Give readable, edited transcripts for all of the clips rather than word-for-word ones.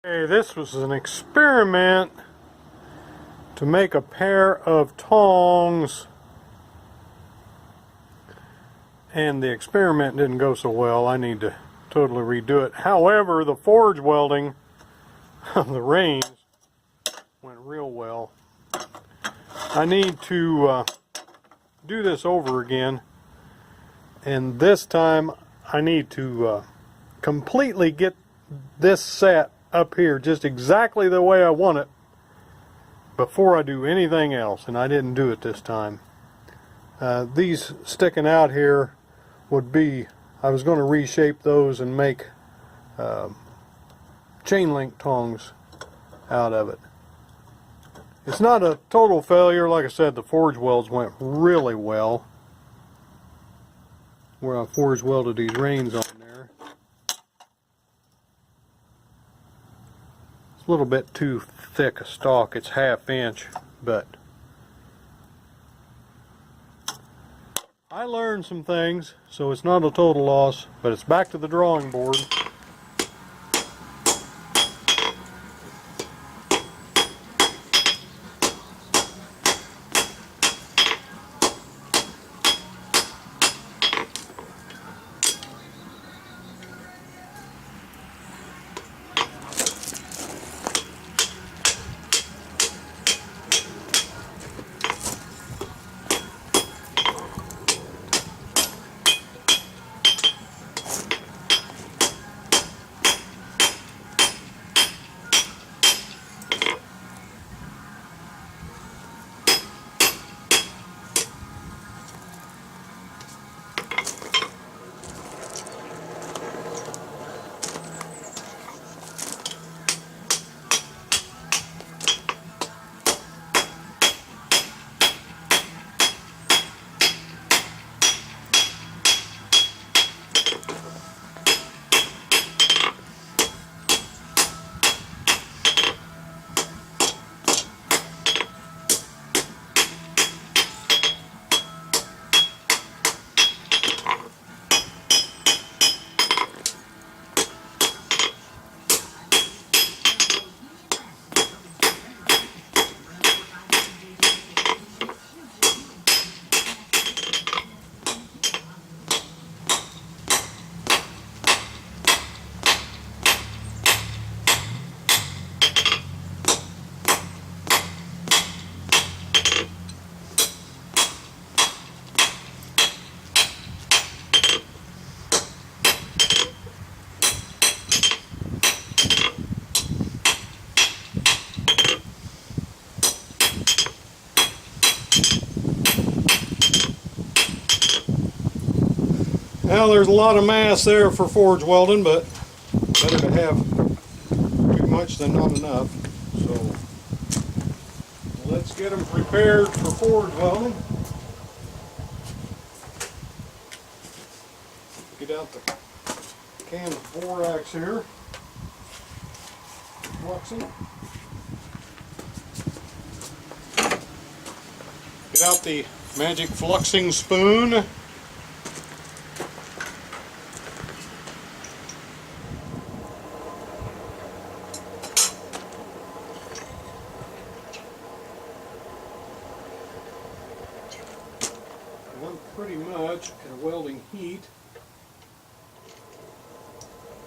Okay, this was an experiment to make a pair of tongs, and the experiment didn't go so well. I need to totally redo it. However, the forge welding of the reins went real well. I need to do this over again, and this time I need to completely get this set up here just exactly the way I want it before I do anything else, and I didn't do it this time. These sticking out here would be, I was going to reshape those and make chain link tongs out of it. It's not a total failure. Like I said, the forge welds went really well where I forge welded these reins on there. It's a little bit too thick a stock. It's 1/2 inch, but I learned some things, so it's not a total loss, but it's back to the drawing board. Well, there's a lot of mass there for forge welding, but better to have too much than not enough. So let's get them prepared for forge welding. Get out the can of borax here. Fluxing. Get out the magic fluxing spoon. I'm pretty much at a welding heat.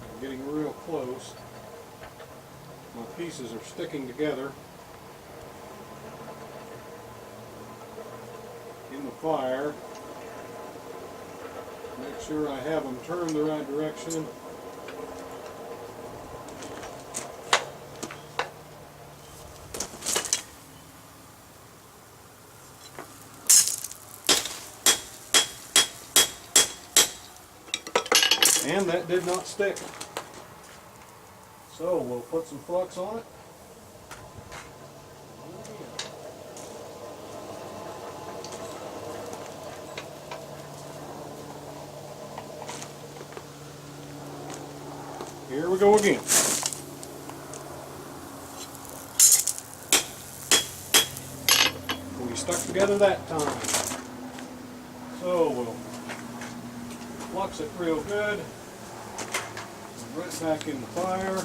I'm getting real close. My pieces are sticking together in the fire. Make sure I have them turned the right direction. And that did not stick. So we'll put some flux on it. Here we go again. We stuck together that time. So we'll flux it real good. Right back in the fire.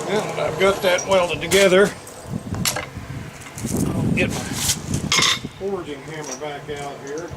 Well, I've got that welded together. I'll get my forging hammer back out here.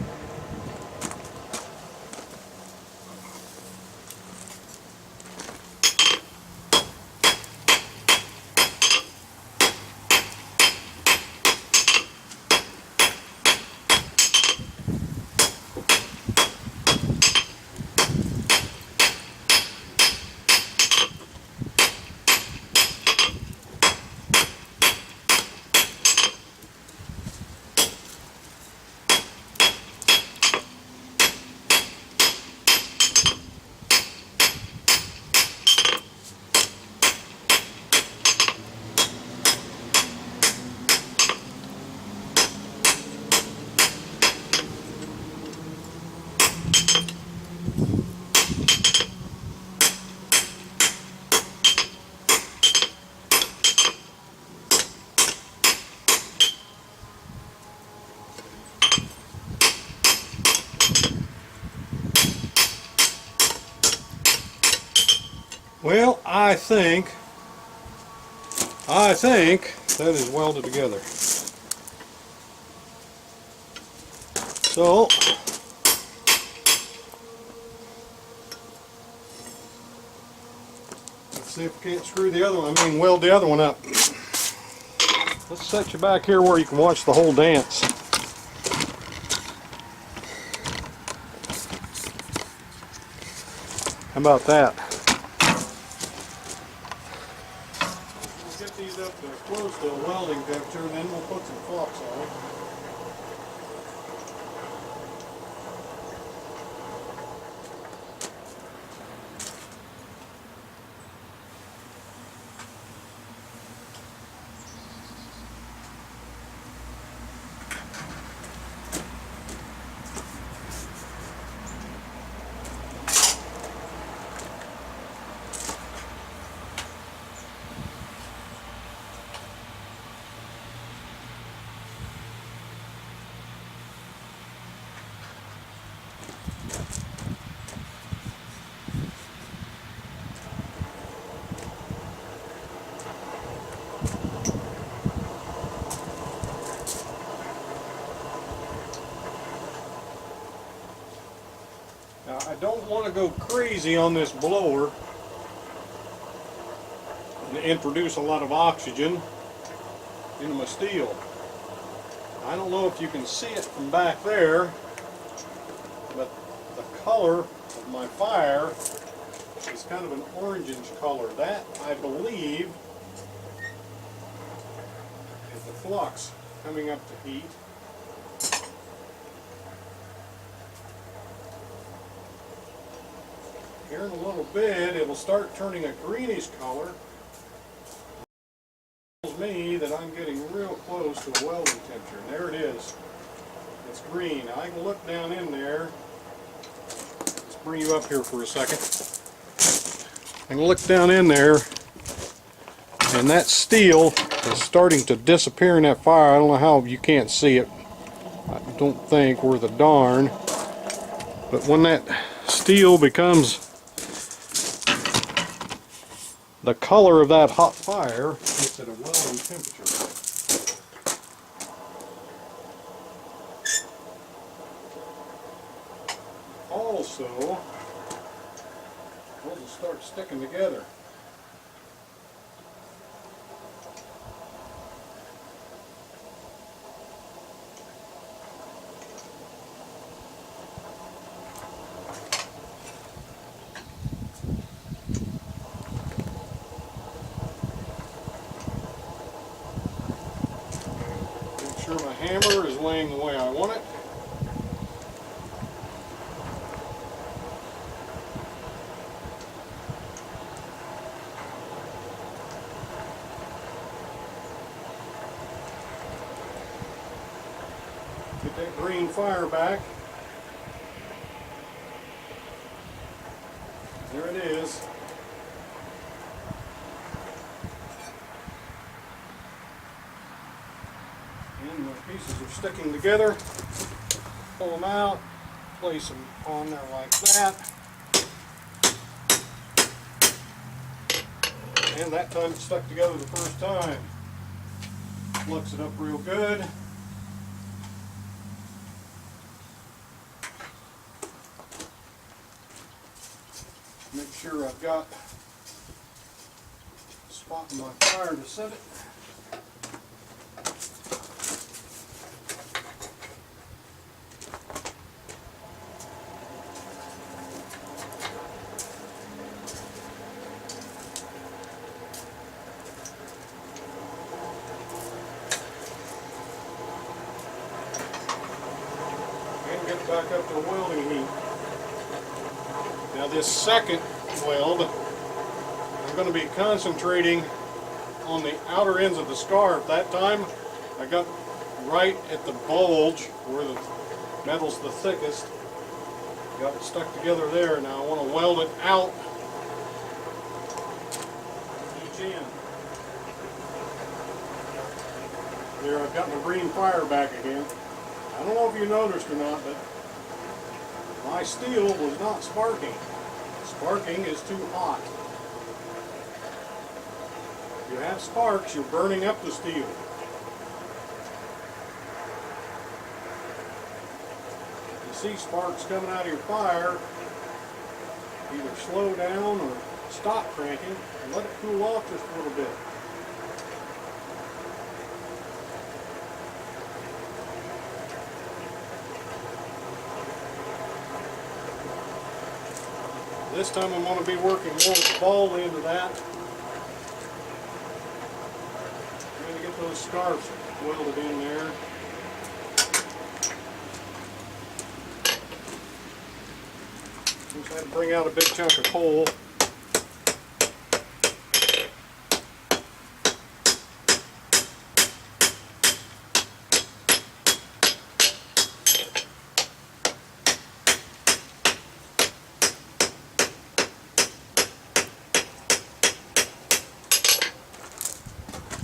Well, I think that is welded together. So let's see if we can't screw the other one. Weld the other one up. Let's set you back here where you can watch the whole dance. How about that? We'll get these up to close to welding temperature, and then we'll put some flux on it. Now, I don't want to go crazy on this blower and introduce a lot of oxygen into my steel. I don't know if you can see it from back there, but the color of my fire is kind of an orangish color. That, I believe, is the flux coming up to heat. Here in a little bit, it will start turning a greenish color. It tells me that I'm getting real close to a welding temperature. And there it is. It's green. Now I can look down in there. Let's bring you up here for a second. I can look down in there, and that steel is starting to disappear in that fire. I don't know how you can't see it. I don't think worth a darn. But when that steel becomes the color of that hot fire, it's at a welding temperature. Also, those will start sticking together. Make sure my hammer is laying the way I want it. Get that green fire back. There it is. And the pieces are sticking together. Pull them out, place them on there like that. And that time it stuck together the first time. Flux it up real good. Make sure I've got a spot in my fire to set it. And get back up to welding heat. Now this second weld, I'm going to be concentrating on the outer ends of the scarf. That time I got right at the bulge where the metal's the thickest. Got it stuck together there. Now I want to weld it out each end. There, I've got my green fire back again. I don't know if you noticed or not, but my steel was not sparking. Sparking is too hot. If you have sparks, you're burning up the steel. If you see sparks coming out of your fire, either slow down or stop cranking and let it cool off just a little bit. This time I'm going to be working more with the ball end of that. I'm going to get those scarves welded in there. Just had to bring out a big chunk of coal.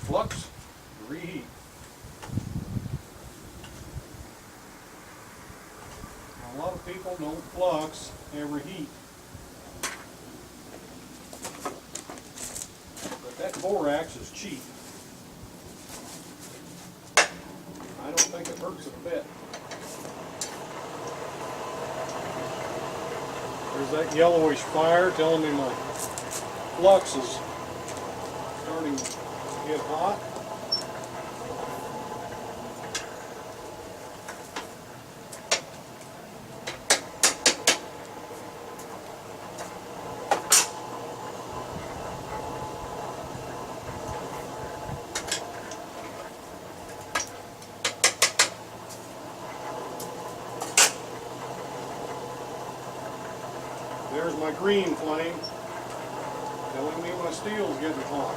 Flux, reheat. Now, a lot of people don't flux, they reheat. But that borax is cheap. I don't think it hurts it a bit. There's that yellowish fire telling me my flux is starting to get hot. There's my green flame telling me my steel's getting hot.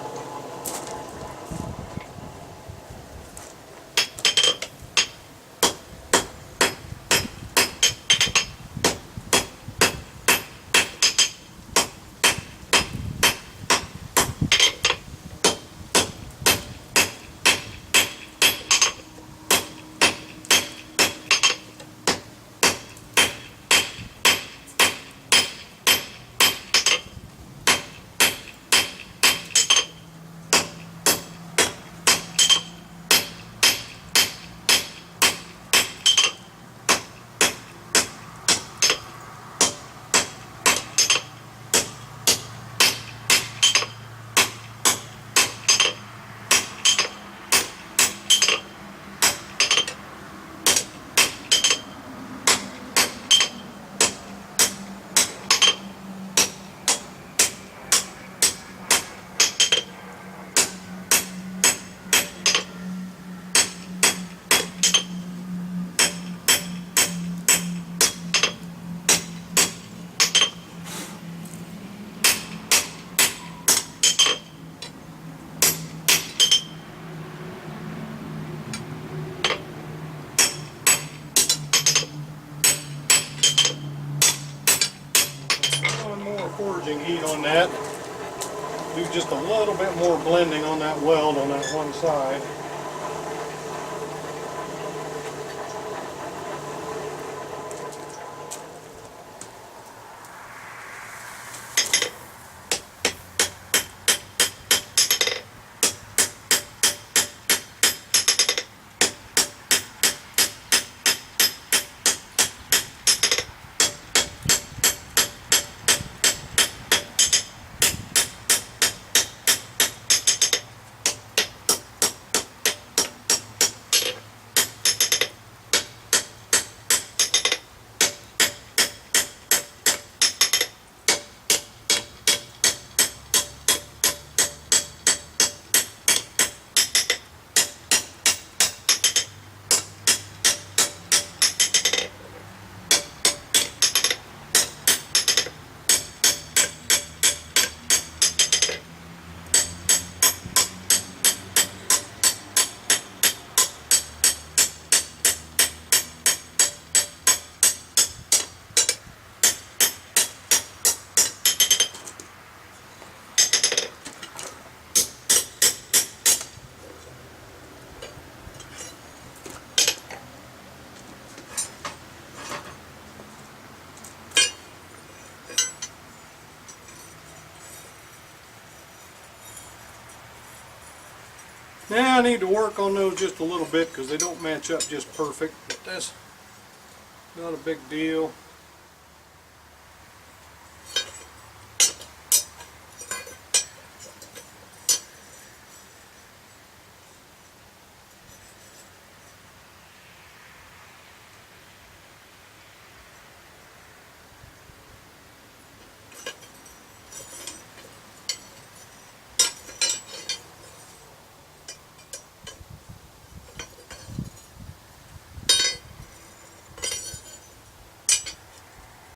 Forging heat on that. Do just a little bit more blending on that weld on that one side. Now I need to work on those just a little bit because they don't match up just perfect, but that's not a big deal.